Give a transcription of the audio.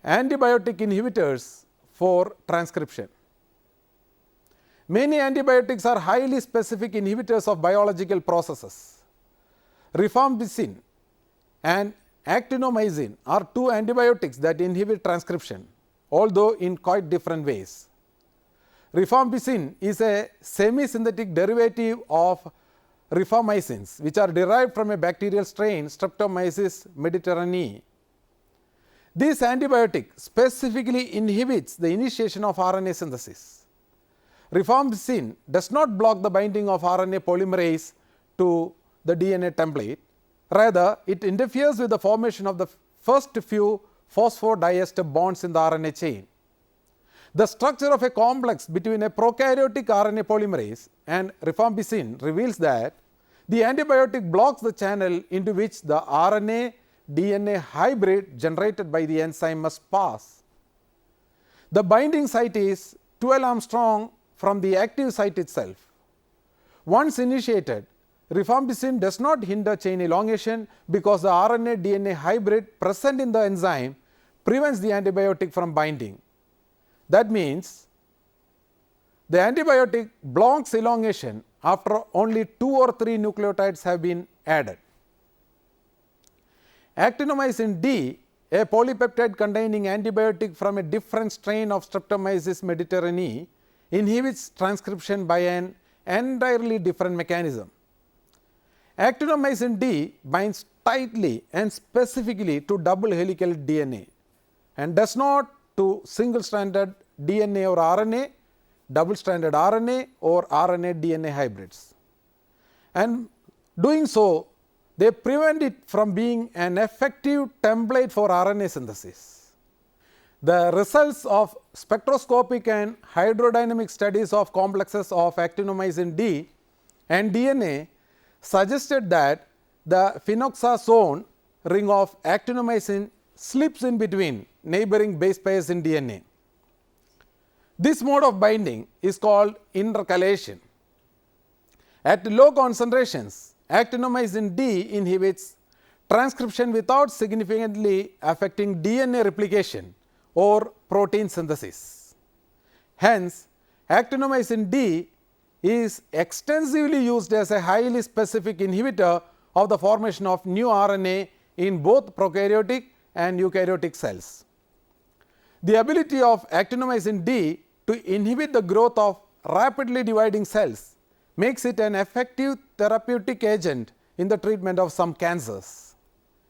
antibiotic inhibitors for transcription. Many antibiotics are highly specific inhibitors of biological processes. Rifampicin and actinomycin are two antibiotics that inhibit transcription, although in quite different ways. Rifampicin is a semi-synthetic derivative of rifamycins, which are derived from a bacterial strain Streptomyces mediterraneae. This antibiotic specifically inhibits the initiation of RNA synthesis. Rifampicin does not block the binding of RNA polymerase to the DNA template. Rather, it interferes with the formation of the first few phosphodiester bonds in the RNA chain. The structure of a complex between a prokaryotic RNA polymerase and rifampicin reveals that the antibiotic blocks the channel into which the RNA DNA hybrid generated by the enzyme must pass. The binding site is 12 angstrom from the active site itself. Once initiated, rifampicin does not hinder chain elongation because the RNA DNA hybrid present in the enzyme prevents the antibiotic from binding. That means the antibiotic blocks elongation after only 2 or 3 nucleotides have been added. Actinomycin D, a polypeptide containing antibiotic from a different strain of Streptomyces mediterraneae, inhibits transcription by an entirely different mechanism. Actinomycin D binds tightly and specifically to double helical DNA and does not to single stranded DNA or RNA, double stranded RNA or RNA DNA hybrids. And doing so, they prevent it from being an effective template for RNA synthesis. The results of spectroscopic and hydrodynamic studies of complexes of actinomycin D and DNA suggested that the phenoxazone ring of actinomycin slips in between neighboring base pairs in DNA. This mode of binding is called intercalation. At low concentrations, actinomycin D inhibits transcription without significantly affecting DNA replication or protein synthesis. Hence, actinomycin D is extensively used as a highly specific inhibitor of the formation of new RNA in both prokaryotic and eukaryotic cells. The ability of actinomycin D to inhibit the growth of rapidly dividing cells makes it an effective therapeutic agent in the treatment of some cancers.